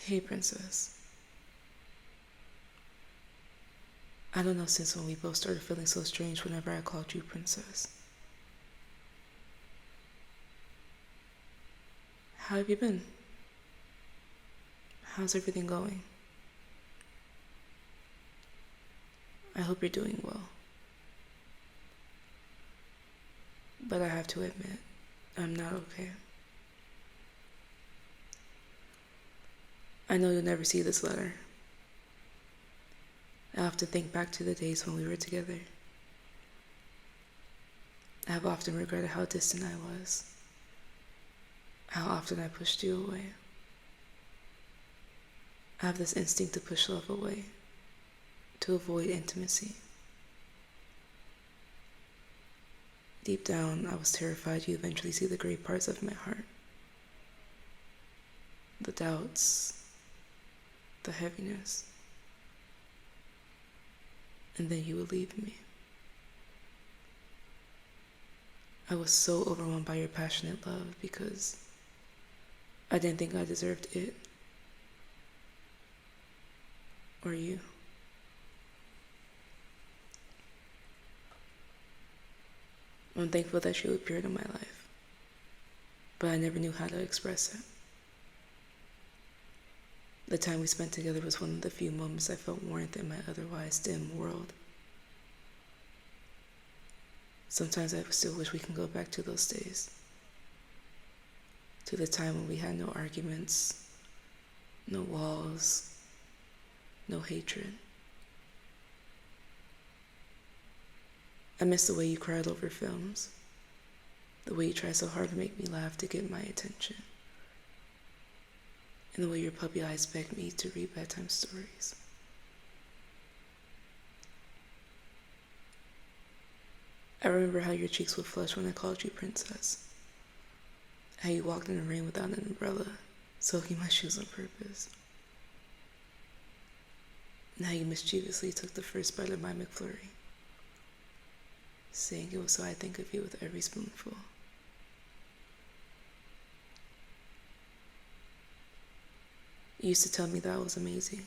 Hey, princess. I don't know since when we both started feeling so strange whenever I called you princess. How have you been? How's everything going? I hope you're doing well. But I have to admit, I'm not okay. I know you'll never see this letter. I often think back to the days when we were together. I have often regretted how distant I was, how often I pushed you away. I have this instinct to push love away, to avoid intimacy. Deep down, I was terrified you'd eventually see the great parts of my heart. The doubts, the heaviness. And then you would leave me. I was so overwhelmed by your passionate love because I didn't think I deserved it. Or you. I'm thankful that you appeared in my life, but I never knew how to express it. The time we spent together was one of the few moments I felt warmth in my otherwise dim world. Sometimes I still wish we can go back to those days. To the time when we had no arguments, no walls, no hatred. I miss the way you cried over films, the way you tried so hard to make me laugh to get my attention, and the way your puppy eyes begged me to read bedtime stories. I remember how your cheeks would flush when I called you princess, how you walked in the rain without an umbrella, soaking my shoes on purpose, and how you mischievously took the first bite of my McFlurry, saying it was so I think of you with every spoonful. You used to tell me that I was amazing,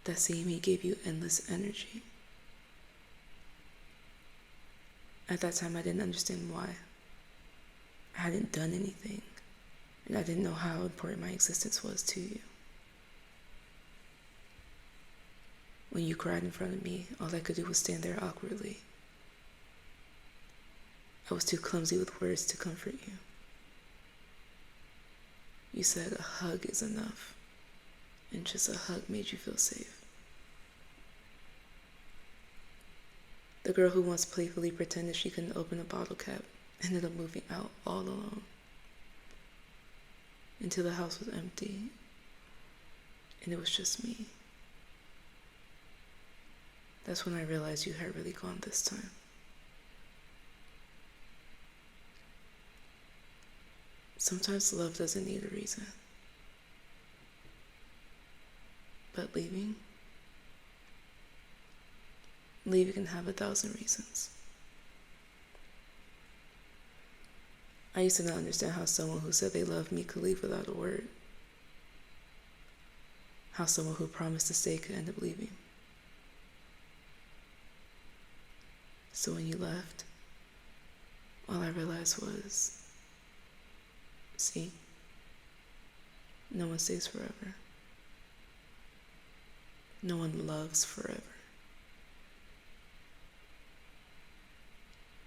that seeing me gave you endless energy. At that time, I didn't understand why. I hadn't done anything, and I didn't know how important my existence was to you. When you cried in front of me, all I could do was stand there awkwardly. I was too clumsy with words to comfort you. You said a hug is enough, and just a hug made you feel safe. The girl who once playfully pretended she couldn't open a bottle cap ended up moving out all alone, until the house was empty, and it was just me. That's when I realized you had really gone this time. Sometimes love doesn't need a reason. But leaving can have 1,000 reasons. I used to not understand how someone who said they loved me could leave without a word. How someone who promised to stay could end up leaving. So when you left, all I realized was, see, no one stays forever. No one loves forever.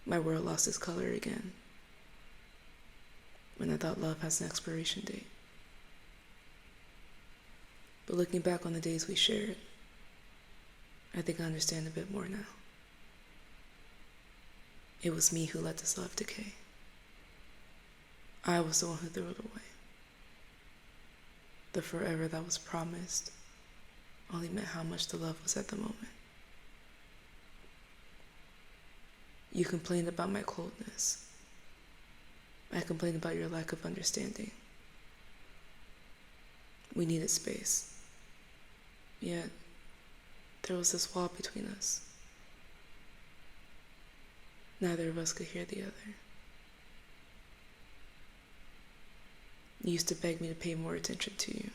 My world lost its color again when I thought love has an expiration date. But looking back on the days we shared, I think I understand a bit more now. It was me who let this love decay. I was the one who threw it away. The forever that was promised only meant how much the love was at the moment. You complained about my coldness. I complained about your lack of understanding. We needed space. Yet, there was this wall between us. Neither of us could hear the other. You used to beg me to pay more attention to you,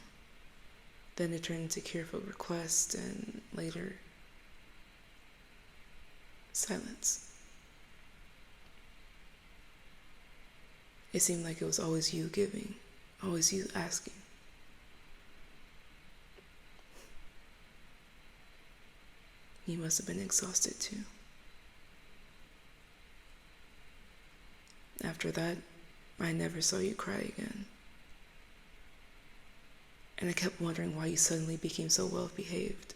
Then it turned into careful request and later silence. It seemed like it was always you giving, always you asking. You must have been exhausted too. After that, I never saw you cry again. And I kept wondering why you suddenly became so well-behaved,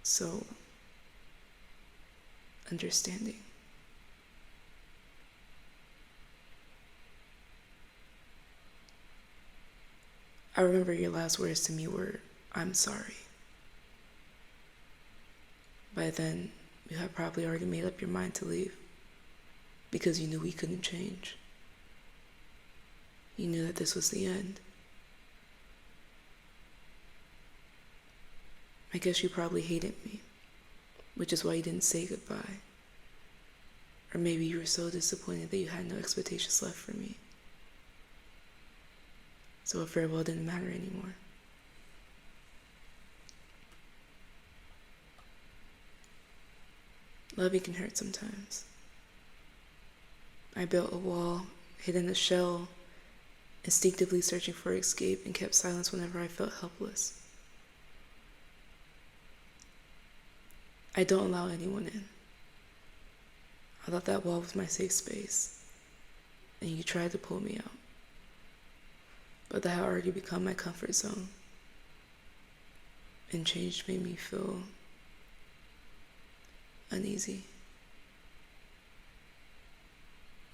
so understanding. I remember your last words to me were, "I'm sorry." By then, you had probably already made up your mind to leave because you knew we couldn't change. You knew that this was the end. I guess you probably hated me, which is why you didn't say goodbye. Or maybe you were so disappointed that you had no expectations left for me. So a farewell didn't matter anymore. Loving can hurt sometimes. I built a wall, hid in a shell, instinctively searching for escape, and kept silence whenever I felt helpless. I don't allow anyone in. I thought that wall was my safe space, and you tried to pull me out. But that had already become my comfort zone, and change made me feel uneasy.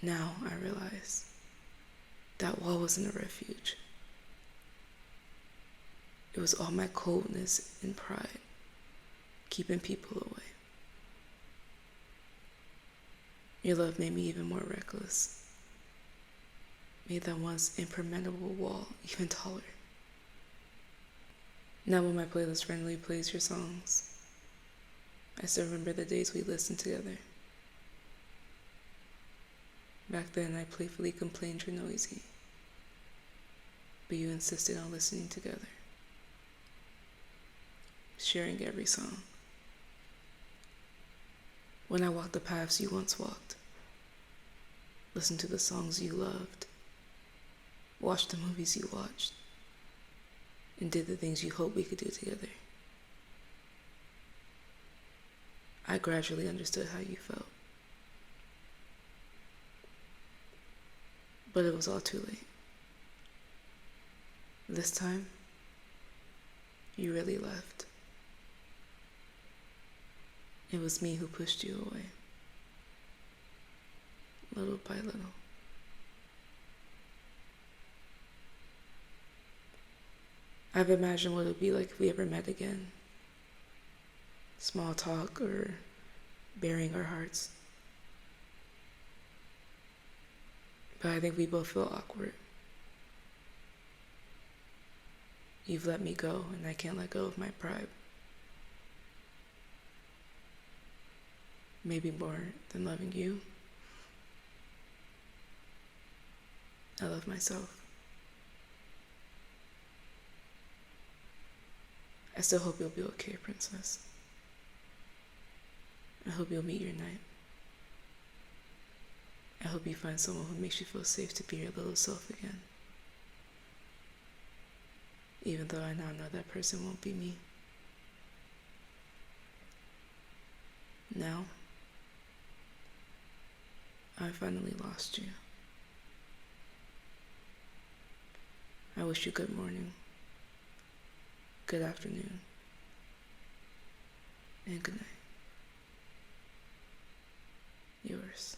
Now I realize that wall wasn't a refuge. It was all my coldness and pride, keeping people away. Your love made me even more reckless, made that once impermeable wall even taller. Now when my playlist randomly plays your songs, I still remember the days we listened together. Back then I playfully complained you're noisy, but you insisted on listening together, sharing every song. When I walked the paths you once walked, listened to the songs you loved, watched the movies you watched, and did the things you hoped we could do together, I gradually understood how you felt. But it was all too late. This time, you really left. It was me who pushed you away, little by little. I've imagined what it would be like if we ever met again. Small talk or baring our hearts. But I think we both feel awkward. You've let me go, and I can't let go of my pride. Maybe more than loving you, I love myself. I still hope you'll be okay, Princess. I hope you'll meet your knight. I hope you find someone who makes you feel safe to be your little self again. Even though I now know that person won't be me. Now, I finally lost you. I wish you good morning, good afternoon, and good night. Yours.